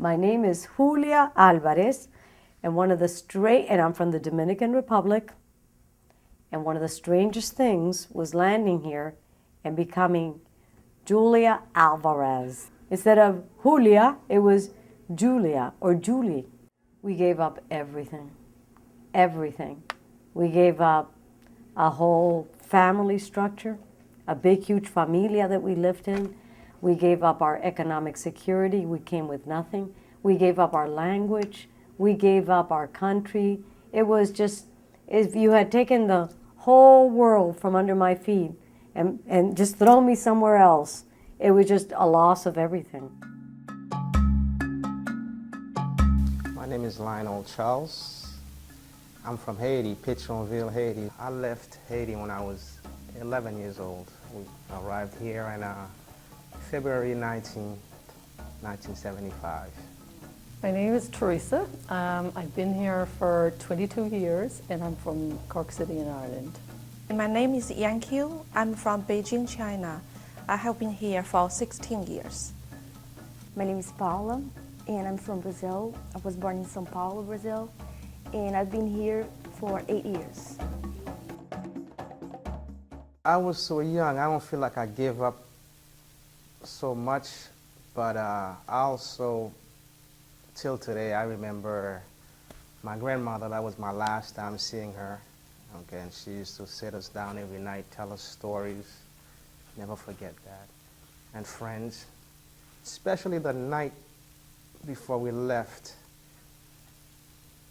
My name is Julia Alvarez, and I'm from the Dominican Republic. And one of the strangest things was landing here and becoming Julia Alvarez. Instead of Julia, it was Julia or Julie. We gave up everything, everything. We gave up a whole family structure, a big, huge familia that we lived in. We gave up our economic security. We came with nothing. We gave up our language. We gave up our country. It was just, if you had taken the whole world from under my feet and just thrown me somewhere else, it was just a loss of everything. My name is Lionel Charles. I'm from Haiti, Pétionville, Haiti. I left Haiti when I was 11 years old. We arrived here on February 19, 1975. My name is Teresa. I've been here for 22 years, and I'm from Cork City in Ireland. My name is Yang Qiu. I'm from Beijing, China. I have been here for 16 years. My name is Paula, and I'm from Brazil. I was born in São Paulo, Brazil, and I've been here for 8 years. I was so young, I don't feel like I gave up so much, but also, till today, I remember my grandmother. That was my last time seeing her. Okay, and she used to sit us down every night, tell us stories. Never forget that. And friends, especially the night before we left,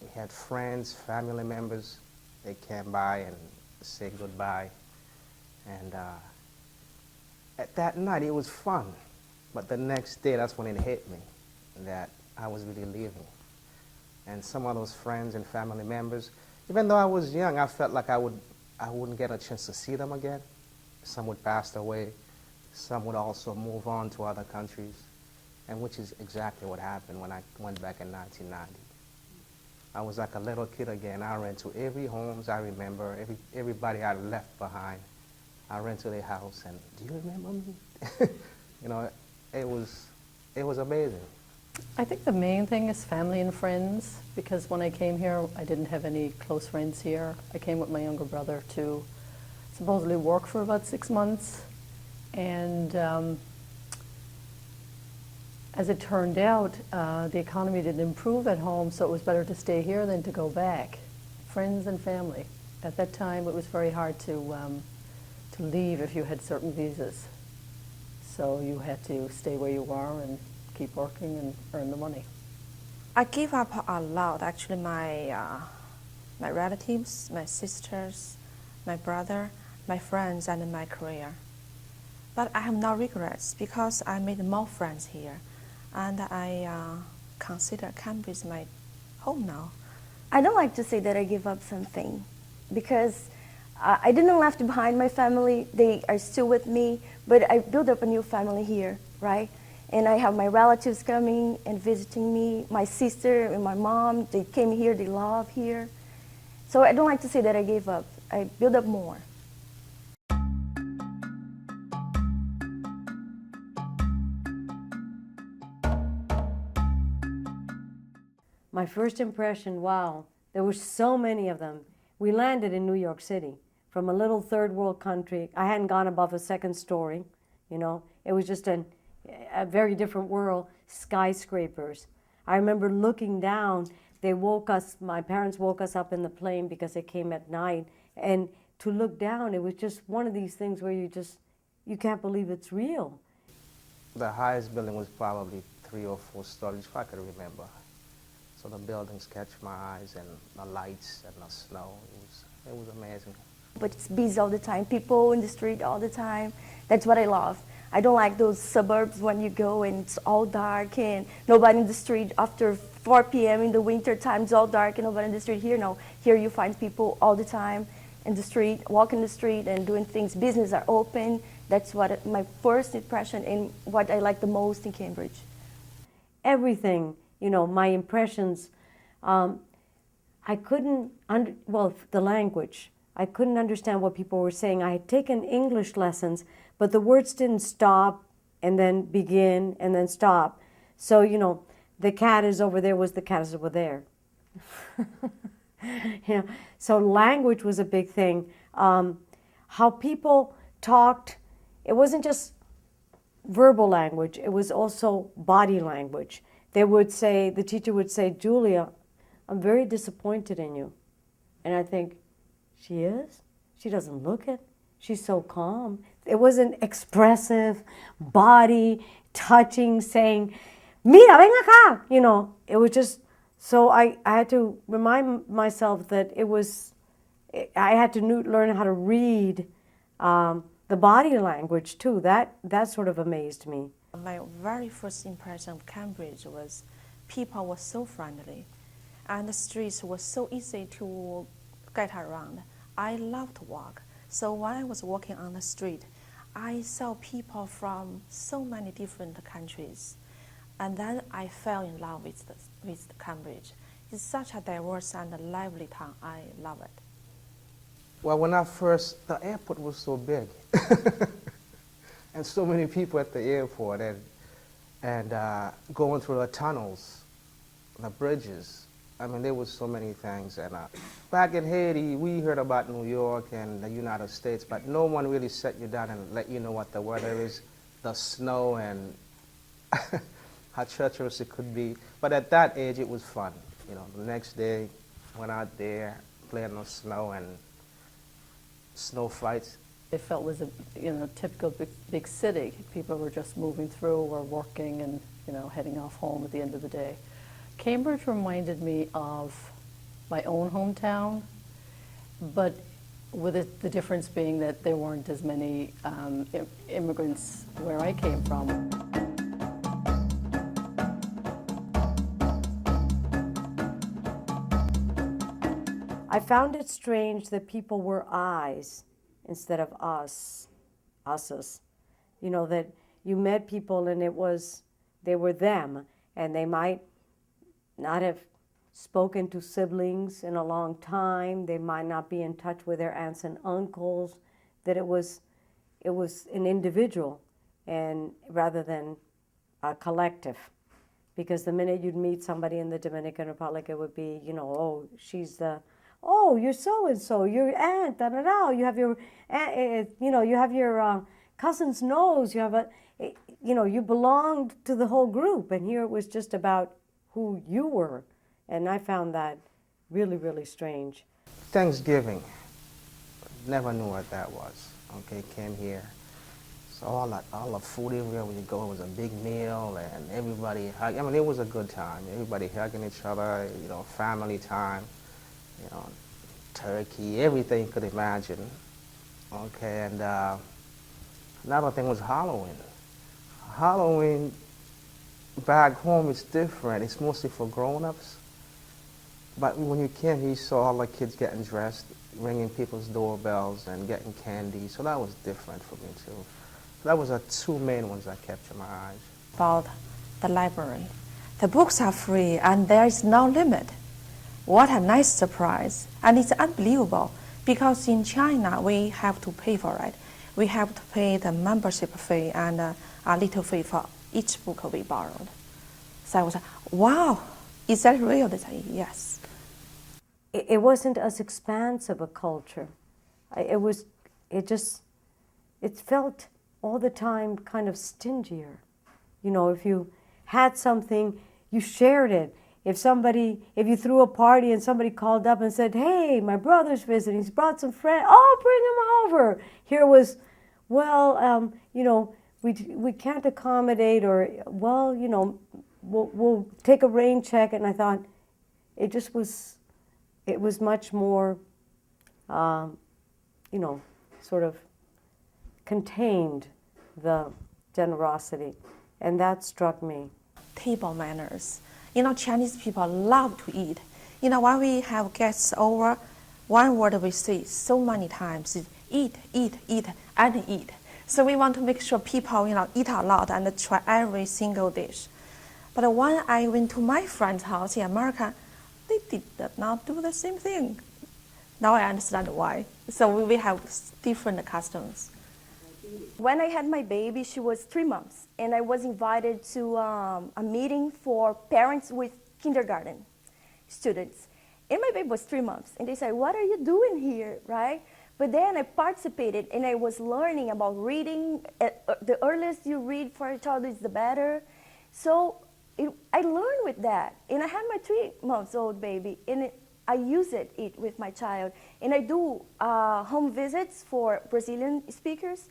we had friends, family members. They came by and said goodbye. And at that night, it was fun. But the next day, that's when it hit me that I was really leaving. And some of those friends and family members, even though I was young, I felt like I wouldn't get a chance to see them again. Some would pass away. Some would also move on to other countries, and which is exactly what happened when I went back in 1990. I was like a little kid again. I ran to every homes I remember, everybody I left behind. I ran to their house, and do you remember me? You know, it was amazing. I think the main thing is family and friends, because when I came here, I didn't have any close friends here. I came with my younger brother to supposedly work for about 6 months, and as it turned out, the economy didn't improve at home, so it was better to stay here than to go back. Friends and family. At that time, it was very hard to leave if you had certain visas. So you had to stay where you are and keep working and earn the money. I gave up a lot, actually. My relatives, my sisters, my brother, my friends, and my career. But I have no regrets because I made more friends here, and I consider Cambridge my home now. I don't like to say that I give up something because I didn't leave behind my family. They are still with me, but I built up a new family here, right? And I have my relatives coming and visiting me. My sister and my mom, they came here, they love here. So I don't like to say that I gave up. I built up more. My first impression, wow, there were so many of them. We landed in New York City from a little third world country. I hadn't gone above a second story, you know. It was just a very different world, skyscrapers. I remember looking down, my parents woke us up in the plane because it came at night, and to look down, it was just one of these things where you can't believe it's real. The highest building was probably 3 or 4 stories, if I could remember. So the buildings catch my eyes, and the lights and the snow, it was amazing. But it's busy all the time, people in the street all the time. That's what I love. I don't like those suburbs when you go and it's all dark and nobody in the street after 4 p.m. in the winter time. It's all dark and nobody in the street. Here, no. Here you find people all the time in the street, walking the street and doing things. Businesses are open. That's what my first impression and what I like the most in Cambridge. Everything, you know, my impressions, I couldn't, the language. I couldn't understand what people were saying. I had taken English lessons, but the words didn't stop and then begin and then stop. So, you know, the cat is over there was the cat is over there. You know, so language was a big thing. How people talked, it wasn't just verbal language, it was also body language. They would say, the teacher would say, Julia, I'm very disappointed in you. And I think, she is? She doesn't look it. She's so calm. It wasn't expressive, body, touching, saying, mira, ven acá. You know, it was just, so I had to remind myself that I had to learn how to read the body language too. That sort of amazed me. My very first impression of Cambridge was people were so friendly and the streets were so easy to get around. I loved to walk. So when I was walking on the street, I saw people from so many different countries. And then I fell in love with Cambridge. It's such a diverse and lively town. I love it. Well, when the airport was so big, and so many people at the airport, and going through the tunnels, the bridges. I mean, there was so many things. And back in Haiti, we heard about New York and the United States, but no one really set you down and let you know what the weather is, the snow, and how treacherous it could be. But at that age, it was fun. You know, the next day, went out there, playing on the snow and snow fights. It felt was a typical big city. People were just moving through or working and heading off home at the end of the day. Cambridge reminded me of my own hometown, but with the difference being that there weren't as many immigrants where I came from. I found it strange that people were I's instead of us, us's. You know, that you met people and they were them, and they might not have spoken to siblings in a long time. They might not be in touch with their aunts and uncles, that it was an individual and rather than a collective. Because the minute you'd meet somebody in the Dominican Republic, it would be, oh, you're so-and-so, your aunt, da-da-da, you have your, you have your cousin's nose, you belonged to the whole group, and here it was just about who you were, and I found that really, really strange. Thanksgiving, never knew what that was, okay, came here. So all the food everywhere when you go, it was a big meal, and everybody hugged. I mean, it was a good time, everybody hugging each other, family time. Turkey, everything you could imagine. Okay, and another thing was Halloween. Halloween back home is different. It's mostly for grown-ups. But when you came here, you saw all the kids getting dressed, ringing people's doorbells and getting candy. So that was different for me too. That was the two main ones that captured my eyes. About the library. The books are free and there is no limit. What a nice surprise. And it's unbelievable because in China we have to pay for it. We have to pay the membership fee and a little fee for each book we borrowed. So I was like, wow, is that real? They say, yes. It wasn't as expansive a culture. It felt all the time kind of stingier. If you had something, you shared it. If you threw a party and somebody called up and said, hey, my brother's visiting, he's brought some friends, oh, bring them over. Here was, well, we can't accommodate, or, well, we'll take a rain check. And I thought it was much more, sort of contained, the generosity. And that struck me. Table manners. Chinese people love to eat. When we have guests over, one word we say so many times is eat, eat, eat, and eat. So we want to make sure people, eat a lot and try every single dish. But when I went to my friend's house in America, they did not do the same thing. Now I understand why. So we have different customs. When I had my baby, she was 3 months, and I was invited to a meeting for parents with kindergarten students. And my baby was 3 months, and they said, "What are you doing here?" Right? But then I participated, and I was learning about reading. The earliest you read for a child is the better. So I learned with that, and I had my 3-month-old baby, and I use it with my child, and I do home visits for Brazilian speakers,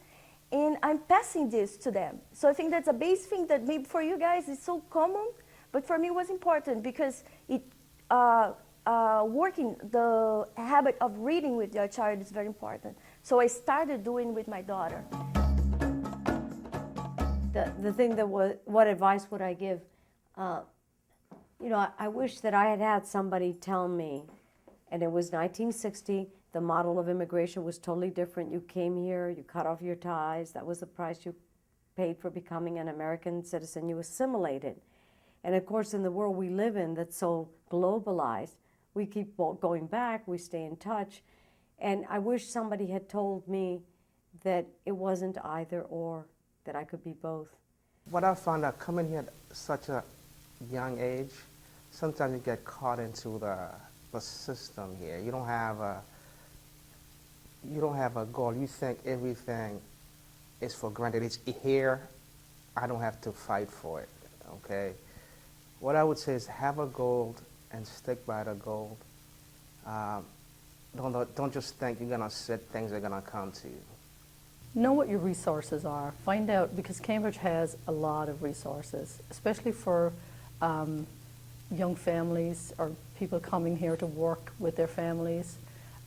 and I'm passing this to them. So I think that's a basic thing that maybe for you guys is so common, but for me it was important because it working the habit of reading with your child is very important. So I started doing with my daughter. The thing that was, what advice would I give? I wish that I had had somebody tell me, and it was 1960, the model of immigration was totally different. You came here, you cut off your ties, that was the price you paid for becoming an American citizen, you assimilated. And of course, in the world we live in that's so globalized, we keep going back, we stay in touch. And I wish somebody had told me that it wasn't either or, that I could be both. What I found out coming here at such a young age, sometimes you get caught into the system here. You don't have a goal. You think everything is for granted. It's here. I don't have to fight for it. Okay. What I would say is have a goal and stick by the goal. Don't just think you're gonna sit. Things are gonna come to you. Know what your resources are. Find out, because Cambridge has a lot of resources, especially for young families or people coming here to work with their families.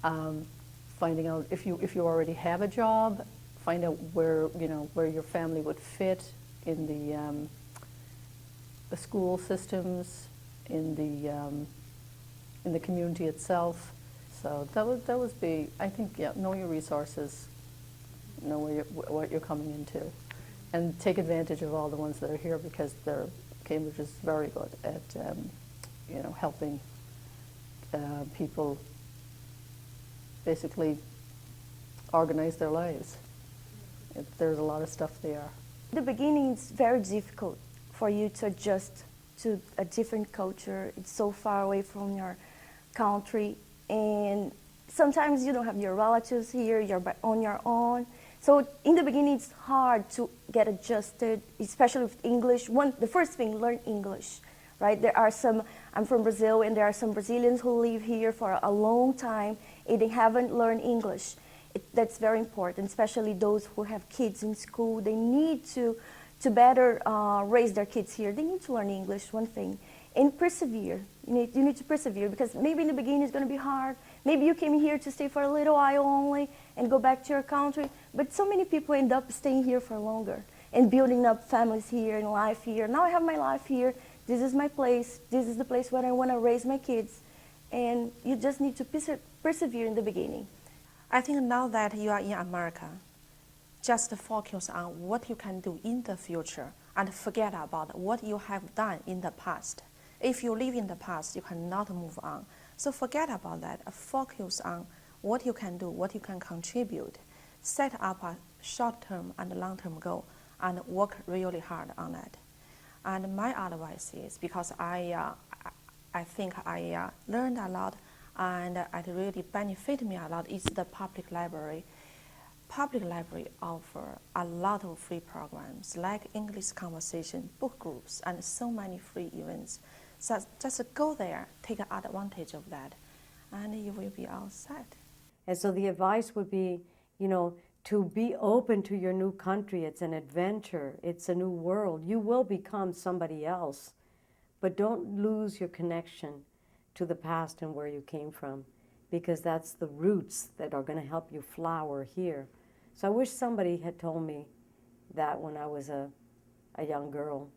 Finding out if you already have a job, find out where your family would fit in the school systems, in the community itself. So that would be, I think, know your resources. Know what you're coming into, and take advantage of all the ones that are here, because Cambridge is very good at helping people basically organize their lives. There's a lot of stuff there. In the beginning, it's very difficult for you to adjust to a different culture. It's so far away from your country, and sometimes you don't have your relatives here. You're on your own. So in the beginning, it's hard to get adjusted, especially with English. The first thing, learn English, right? I'm from Brazil, and there are some Brazilians who live here for a long time, and they haven't learned English. That's very important, especially those who have kids in school. They need to better raise their kids here. They need to learn English, one thing. And persevere. You need to persevere, because maybe in the beginning it's going to be hard. Maybe you came here to stay for a little while only and go back to your country. But so many people end up staying here for longer and building up families here and life here. Now I have my life here. This is my place. This is the place where I want to raise my kids. And you just need to persevere in the beginning. I think now that you are in America, just focus on what you can do in the future and forget about what you have done in the past. If you live in the past, you cannot move on. So forget about that. Focus on what you can do, what you can contribute. Set up a short-term and long-term goal and work really hard on that. And my advice is, because I think I learned a lot and it really benefited me a lot, is the public library. Public library offer a lot of free programs like English conversation, book groups, and so many free events. So just go there, take advantage of that, and you will be all set. And so the advice would be, to be open to your new country. It's an adventure. It's a new world. You will become somebody else, but don't lose your connection to the past and where you came from, because that's the roots that are going to help you flower here. So I wish somebody had told me that when I was a young girl.